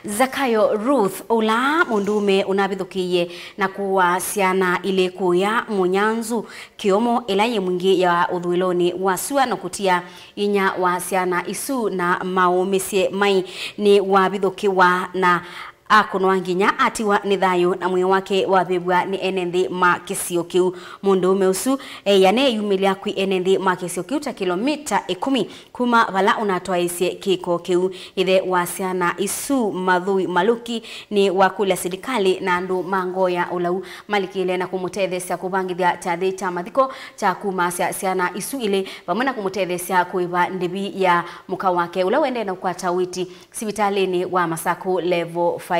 Zakayo Ruth ula mundume unabithukiye na kuwa siana ile kuya munyanzu kiomo elaye mwingi ya udhuiloni wasua na kutia inya wa siana isu na maumisie mai ni wabithukiwa na akonwanginya atiwa nithayo na mwe wake wabebwa ni enenthi ma kisio kiu mundume usu yane yumilia kwi enenthi ma kisio kiu ta kilomita 10 kuma vala unatwaisie kiko kiu ithe wasiana isu mathui maluki ni wakula serikali na andu mangoya ulau malikile na kumutethesya kubangithia tathi cha mathiko cha kumasya siana isu ile pamwe na kumutethesya kuiva ndibi ya muka wake ula wende na kwata witi sibitalini wa Masaku level 5.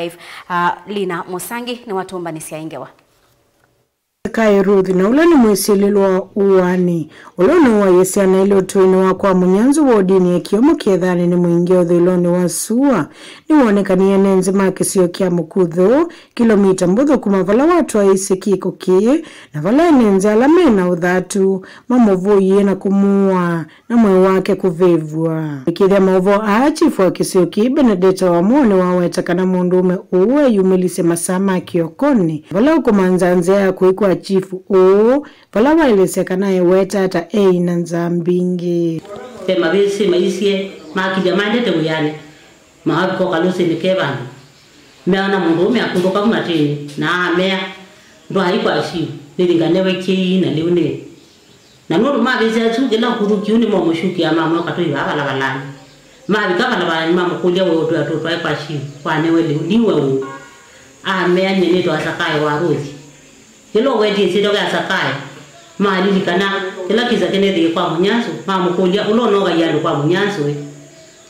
Lina Musangi ni watumba ni siaingewa. Zakayo Ruth na ula ni mwesililwa uwani. Ulona wa yesiana ili utuini wakwa munyanzu wa udini ya kiomo kiedhani ni mwingi udhiloni wa suwa. Ni wanekani ya nenzi makisio kia mkudho kilomita mbudho kumavala watu wa isi kiko kie na vala nenzi alamena udhatu mamovu na kumua na mwe wake kuvevwa. Ikidhia maovo achifu wa kisio kie Benedetta wa mwone wawetakana mundume uwe yumilise masama kiokoni. Vala ukumanzanzea kuikwa chifu o vala wailesekana weta ata na nzambingi tema bisi maisie makija mandete uyane mahabiko kaluse nikebana meana mundume akundoka kumatini na mea ndo haiko ashi nilinganewe kii na liune na nuru mabisi atugela kuruki uni momushuki ama mwa to ibaba la balani mabika bala bala mama kulia wodo atoto ai kwashi kwanewe liwe u mea nyene to Zakayo wa Ruth hilo wedi sidoga Zakayo maadili kana kila kiza kenedi kwa munyanzu mamukulia ulonoga yandu kwa munyanzu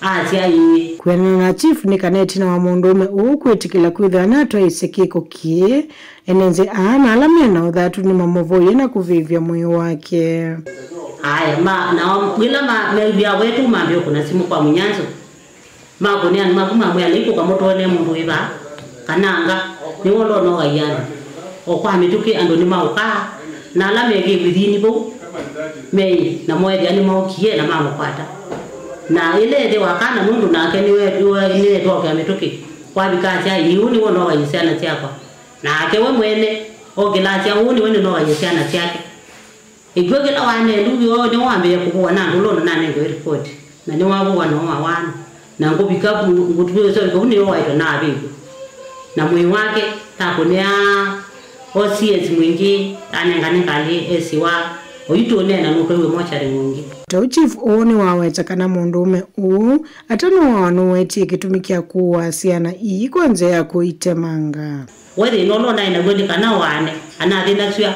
atia yi kwena na chief ni kaneti na wamundume ukwetikila kwitha natwa isekiko kie enenze ana alamena udhatu ni mamovoye na kuvivya moyo wake haya na wila mebia wetu mambio kuna simu kwa munyanzu magonia ni maguma mwaliko kwa moto ne mundu iba kananga ni ulonoga yandu okwa mituki ando ni mauka na la mege bidini bo mei na moyo yani maukie na mama kwata na ile de wakana mundu na keni wewe ile toke ametoke kwa bikacha yuni wono wa yisiana chako na akewe mwene ogelacha uni wene no wa yisiana chake igwe la wane ndugu wao ni wambe kuwa na ndulo na nego report na ni wabo wana wana na ngobika ngutuwe so ko ni waito na abigo na mwe wake takonia OCS mwingi anengane kali esiwa oyitone na nokwewe mochari mwingi to chief oni wawetakana mundume atano wanu weti kitumikia kuwa siana kwanza ya kuitemanga wede nono na ina gweli kana wane anathina cia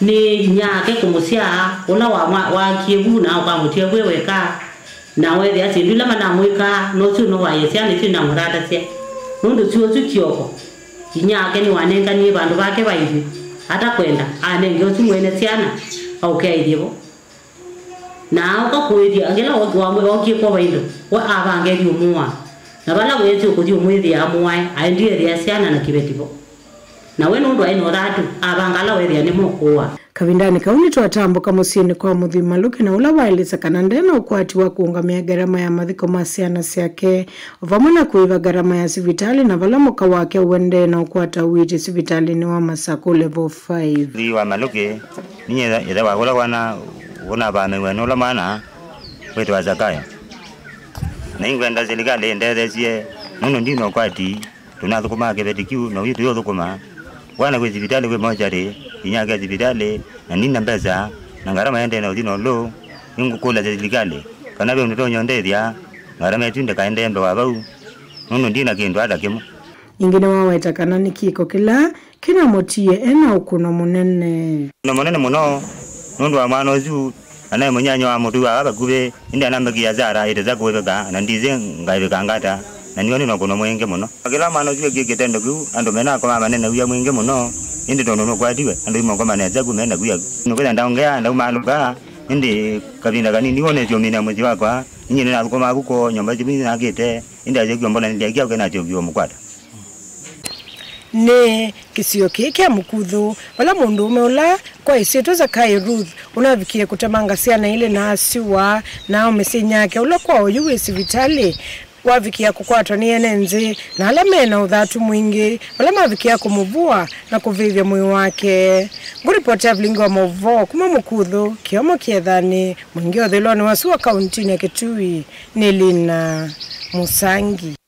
ni nyake kumusia ona wa kiebu na kwa mutie weweka na wede ati ndula mana mwika no tu no wa yesiana tu na murata cia nundu tuo tukioko kinyake ni wanenga ni bandu bake baithi hata kwenda anenge otumwene ciana okay dibo na ukakwithia angela wokie kwa baindo wa abange yumua na bala wezi ukuthi umwithi amwai aendie ria ciana na kibetibo na wenu ndo aino ratu abangala wethi ni mukua kavindani kauni twatambuka musini kwa muthima luke na ula wailisa kana ndena ukwati wa kuungamia garama ya mathiko masiana siake vamwe na kuiva garama ya sivitali na vala muka wake uende na ukwata witi sivitali ni wa Masaku level 5 wa maluke ni ida wagula wana bame ula mana wetu wa Zakayo na ingwenda serikali ndethesie nuno ndino kwati tunathukuma kebetikiu na witu yothukuma wana kwe sivitali kwe mochari inyaka sivitali na nina mbeza na ngarama yende na udino lo ingukula serikali kana byo nditonyo ndethia ngarama yetunde kaende mbe wabau nuno ndina kindu hata kimu ingine wawetakana ni kiko kila motie ena ukuno munene muno nundu wa mwana zu anaye munyanyo wa mutu wa bakube inda nambagia zara ite zakuweka na ndize ngaibeka ngata na nioni no kuno mwenge muno akila mwana zu gekitendo ku ando mena kwa manene uya mwenge muno indi tono no kwadiwe ando imo kwa manene zaku mena kuya nukwenda ndaongea nda umaluka indi kabinda kanini nione sio mina mwezi wakwa nyine na kukoma kuko nyomba jibini na gete indi aje kyombona ndi akia kana cyo byo mukwata ne kisio kike mukudhu wala mundume ula kwa isieto Zakayo Ruth unavikie kutamanga siana ile na asiwa na umesinyake ula kwa oyuwe sivitali wavikia kukwatwa ni enenzi na ala mena uthatu mwingi wala mavikia kumuvua na kuvivya mwi wake. Nguripotea Vilingo wa Movo kuma Mukuthu Kiomo Kiethani mwingi Uthiloni wa Sua kauntini ya Kitui ni Lina Musangi.